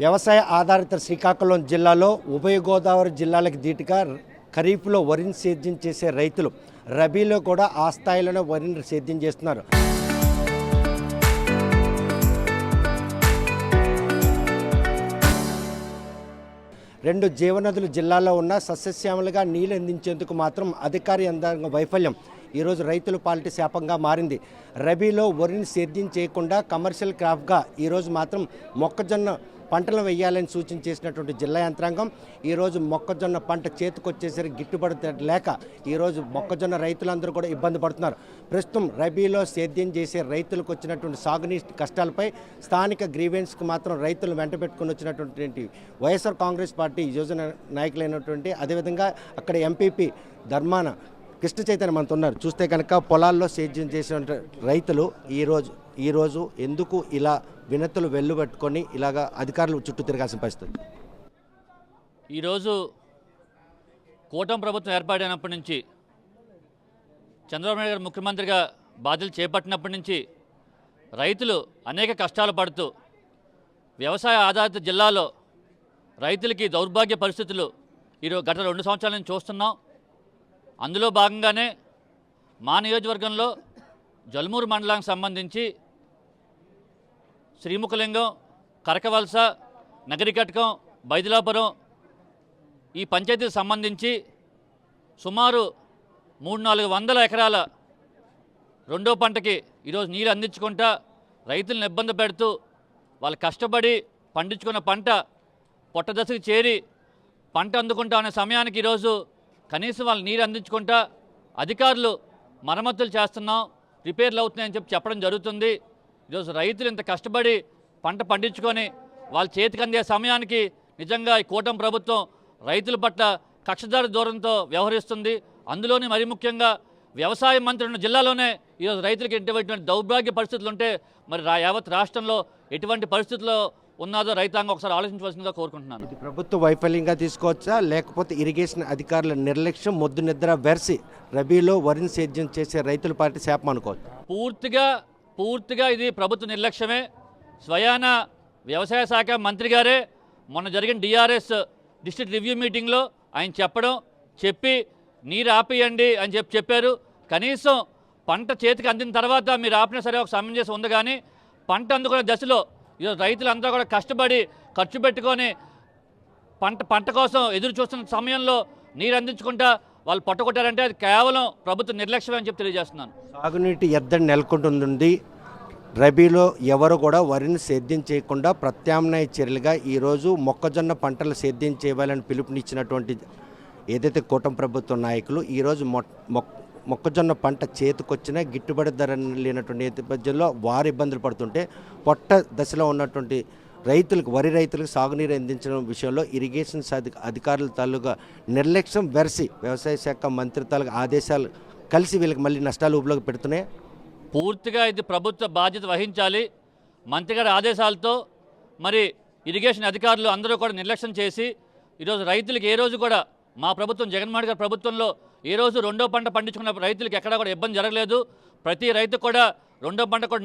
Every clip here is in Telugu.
వ్యవసాయ ఆధారిత శ్రీకాకుళం జిల్లాలో ఉభయ గోదావరి జిల్లాలకు ధీటుగా ఖరీఫ్లో వరిని సేద్యం చేసే రైతులు రబీలో కూడా ఆ స్థాయిలోనే వరిని సేద్యం చేస్తున్నారు. రెండు జీవనదులు జిల్లాలో ఉన్న సస్యశ్యామలుగా నీళ్ళు అందించేందుకు మాత్రం అధికార యంత్రాంగ వైఫల్యం ఈరోజు రైతుల పాలిటి శాపంగా మారింది. రబీలో వరిని సేద్యం చేయకుండా కమర్షియల్ క్రాప్గా ఈరోజు మాత్రం మొక్కజొన్న పంటలు వేయాలని సూచన చేసినటువంటి జిల్లా యంత్రాంగం ఈరోజు మొక్కజొన్న పంట చేతికొచ్చేసరికి గిట్టుబడి లేక ఈరోజు మొక్కజొన్న రైతులందరూ కూడా ఇబ్బంది పడుతున్నారు. ప్రస్తుతం రబీలో సేద్యం చేసే రైతులకు వచ్చినటువంటి సాగునీటి కష్టాలపై స్థానిక గ్రీవెన్స్కు మాత్రం రైతులు వెంట పెట్టుకుని వచ్చినటువంటి వైఎస్ఆర్ కాంగ్రెస్ పార్టీ యోజన నాయకులైనటువంటి అదేవిధంగా అక్కడ ఎంపీపీ ధర్మాన కృష్ణ చైతన్య మనతో ఉన్నారు. చూస్తే కనుక పొలాల్లో సేద్యం చేసిన రైతులు ఈరోజు ఎందుకు ఇలా వినతులు వెల్లుబట్టుకొని ఇలాగా అధికారులు చుట్టూ తిరగాల్సిన పరిస్థితి? ఈరోజు కూటమి ప్రభుత్వం ఏర్పాటైనప్పటి నుంచి చంద్రబాబు నాయుడు గారు ముఖ్యమంత్రిగా బాధ్యతలు చేపట్టినప్పటి నుంచి రైతులు అనేక కష్టాలు పడుతూ వ్యవసాయ ఆధారిత జిల్లాలో రైతులకి దౌర్భాగ్య పరిస్థితులు ఈరోజు గత 2 సంవత్సరాల నుంచి చూస్తున్నాం. అందులో భాగంగానే మా నియోజకవర్గంలో జల్మూరు మండలానికి సంబంధించి శ్రీముఖలింగం, కరకవలస, నగరికటకం, బైదిలాపురం ఈ పంచాయతీకి సంబంధించి సుమారు 300-400 ఎకరాల రెండో పంటకి ఈరోజు నీళ్ళు అందించుకుంటా రైతులను ఇబ్బంది పెడుతూ వాళ్ళు కష్టపడి పండించుకున్న పంట పొట్టదశకు చేరి పంట అందుకుంటా అనే సమయానికి ఈరోజు కనీసం వాళ్ళు నీరు అందించుకుంటా అధికారులు మరమ్మతులు చేస్తున్నాం, రిపేర్లు అవుతున్నాయని చెప్పడం జరుగుతుంది. ఈరోజు రైతులు ఇంత కష్టపడి పంట పండించుకొని వాళ్ళ చేతికి అందే సమయానికి నిజంగా ఈ కూటమి ప్రభుత్వం రైతుల పట్ల కక్షదారు దూరంతో వ్యవహరిస్తుంది. అందులోని మరి ముఖ్యంగా వ్యవసాయ మంత్రి ఉన్న జిల్లాలోనే ఈరోజు రైతులకు ఎటువంటి దౌర్భాగ్య పరిస్థితులు ఉంటే మరి యావత్ రాష్ట్రంలో ఎటువంటి పరిస్థితుల్లో ఉన్నదో రైతాంగం ఒకసారి ఆలోచించవలసిందిగా కోరుకుంటున్నాను. ఇది ప్రభుత్వ వైఫల్యంగా తీసుకోవచ్చా, లేకపోతే ఇరిగేషన్ అధికారుల నిర్లక్ష్యం మొద్దు నిద్ర వెర్సి రబీలో వరిని సేద్యం చేసే రైతుల పార్టీ శాపం అనుకోవచ్చు? పూర్తిగా ఇది ప్రభుత్వ నిర్లక్ష్యమే. స్వయాన వ్యవసాయ శాఖ మంత్రి గారే మొన్న జరిగిన డిఆర్ఎస్ డిస్ట్రిక్ట్ రివ్యూ మీటింగ్లో ఆయన చెప్పి నీరు ఆపేయండి అని చెప్పారు. కనీసం పంట చేతికి అందిన తర్వాత మీరు ఆపినా సరే ఒక సమంజసం ఉంది, కానీ పంట అందుకునే దశలో ఈరోజు రైతులంతా కూడా కష్టపడి ఖర్చు పెట్టుకొని పంట కోసం ఎదురు చూస్తున్న సమయంలో నీరు అందించుకుంటా వాళ్ళు పట్టుకొట్టారంటే అది కేవలం ప్రభుత్వ నిర్లక్ష్యం అని తెలియజేస్తున్నాను. సాగునీటి ఎద్దడి నెలకొంటుంది. రబీలో ఎవరు కూడా వరిని సేద్యం చేయకుండా ప్రత్యామ్నాయ చర్యలుగా ఈరోజు మొక్కజొన్న పంటలు సేద్యం చేయాలని పిలుపునిచ్చినటువంటి ఏదైతే కూటమి ప్రభుత్వ నాయకులు ఈరోజు మొక్కజొన్న పంట చేతికొచ్చినా గిట్టుబడి ధర లేనటువంటి నేపథ్యంలో వారు ఇబ్బందులు పడుతుంటే పొట్ట దశలో ఉన్నటువంటి వరి రైతులకు సాగునీరు అందించడం విషయంలో ఇరిగేషన్ అధికారుల తాలూకా నిర్లక్ష్యం వెరసి వ్యవసాయ శాఖ మంత్రి తాలూకా ఆదేశాలు కలిసి వీళ్ళకి మళ్ళీ నష్టాలు ఊపిలోకి పెడుతున్నాయి. పూర్తిగా ఇది ప్రభుత్వ బాధ్యత వహించాలి. మంత్రి గారి ఆదేశాలతో మరి ఇరిగేషన్ అధికారులు అందరూ కూడా నిర్లక్ష్యం చేసి ఈరోజు రైతులకు ఏ రోజు కూడా మా ప్రభుత్వం జగన్మోహన్ గారి ప్రభుత్వంలో ఏ రోజు రెండో పంట పండించుకున్న రైతులకు ఎక్కడా కూడా ఇబ్బంది జరగలేదు. ప్రతి రైతు కూడా రెండో పంట కూడా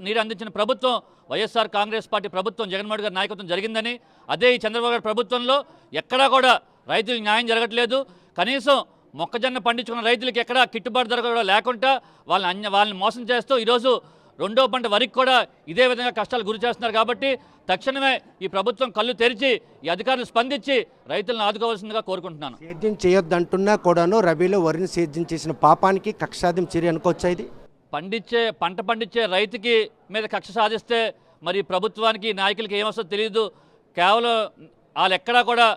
నీరు అందించిన ప్రభుత్వం వైఎస్ఆర్ కాంగ్రెస్ పార్టీ ప్రభుత్వం జగన్మోహన్ గారి నాయకత్వం జరిగిందని, అదే ఈ చంద్రబాబు గారి ప్రభుత్వంలో ఎక్కడా కూడా రైతులకు న్యాయం జరగట్లేదు. కనీసం మొక్కజొన్న పండించుకున్న రైతులకు ఎక్కడా గిట్టుబాటు ధర కూడా లేకుండా వాళ్ళని మోసం చేస్తూ ఈరోజు రెండో పంట వరికి కూడా ఇదే విధంగా కష్టాలు గురి చేస్తున్నారు. కాబట్టి తక్షణమే ఈ ప్రభుత్వం కళ్ళు తెరిచి ఈ అధికారులు స్పందించి రైతులను ఆదుకోవాల్సిందిగా కోరుకుంటున్నాను. సేద్యం చేయొద్దంటున్నా కూడాను రబీలో వరిని సేద్యం చేసిన పాపానికి కక్షాదిం చర్య అనుకోవచ్చా? ఇది పంట పండించే రైతుకి మీద కక్ష సాధిస్తే మరి ప్రభుత్వానికి నాయకులకి ఏమొస్తుందో తెలియదు. కేవలం వాళ్ళు ఎక్కడా కూడా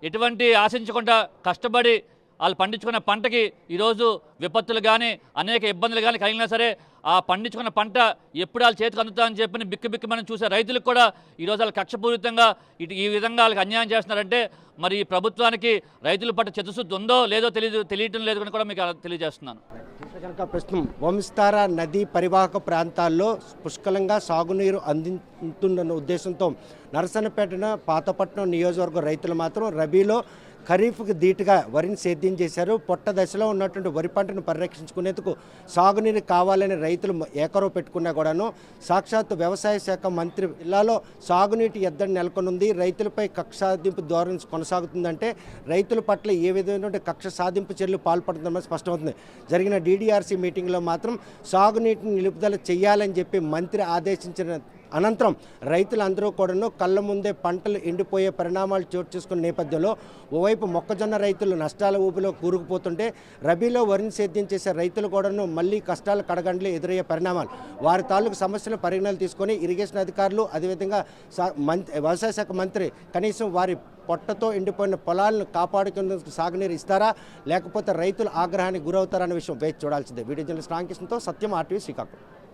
ఎటువంటి ఆశించకుండా కష్టపడి వాళ్ళు పండించుకున్న పంటకి ఈరోజు విపత్తులు కానీ అనేక ఇబ్బందులు కానీ కలిగినా సరే ఆ పండించుకున్న పంట ఎప్పుడు వాళ్ళ చేతికి అందుతుందని చెప్పి బిక్కు మనం చూసే రైతులకు కూడా ఈరోజు వాళ్ళు కక్షపూరితంగా ఈ విధంగా వాళ్ళకి అన్యాయం చేస్తున్నారంటే మరి ఈ ప్రభుత్వానికి రైతుల పట్ల చిత్తశుద్ధి ఉందో లేదో తెలియటం లేదు అని కూడా మీకు తెలియజేస్తున్నాను. కనుక ప్రస్తుతం వంశధార నదీ పరివాహక ప్రాంతాల్లో పుష్కలంగా సాగునీరు అందించుతున్న ఉద్దేశంతో నరసన్నపేట పాతపట్నం నియోజకవర్గ రైతులు మాత్రం రబీలో ఖరీఫ్కి ధీటుగా వరిని సేద్యం చేశారు. పొట్ట దశలో ఉన్నటువంటి వరి పంటను పరిరక్షించుకునేందుకు సాగునీరు కావాలని రైతులు ఏకరవ పెట్టుకున్నా కూడాను సాక్షాత్తు వ్యవసాయ శాఖ మంత్రి జిల్లాలో సాగునీటి ఎద్దడి నెలకొనుంది. రైతులపై కక్ష సాధింపు ధోరణి కొనసాగుతుందంటే రైతుల పట్ల ఏ విధమైనటువంటి కక్ష సాధింపు చర్యలు పాల్పడుతుందని స్పష్టమవుతుంది. జరిగిన డీడీఆర్సీ మీటింగ్లో మాత్రం సాగునీటిని నిలుపుదల చేయాలని చెప్పి మంత్రి ఆదేశించిన అనంతరం రైతులందరూ కూడాను కళ్ళ ముందే పంటలు ఎండిపోయే పరిణామాలు చోటు చేసుకున్న నేపథ్యంలో ఓవైపు మొక్కజొన్న రైతులు నష్టాల ఊపిలో కూరుకుపోతుంటే రబీలో వరిని సేద్యం చేసే రైతులు కూడాను మళ్ళీ కష్టాల కడగండ్లు ఎదురయ్యే పరిణామాలు వారి తాలూకు సమస్యలు పరిగణనలు తీసుకొని ఇరిగేషన్ అధికారులు అదేవిధంగా వ్యవసాయ శాఖ మంత్రి కనీసం వారి పొట్టతో ఎండిపోయిన పొలాలను కాపాడుకునేందుకు సాగునీరు ఇస్తారా లేకపోతే రైతులు ఆగ్రహానికి గురవుతారన్న విషయం వేచి చూడాల్సిందే. వీడియో జర్నలిస్ట్ రామకృష్ణతో సత్యం, RTV శ్రీకాకుళం.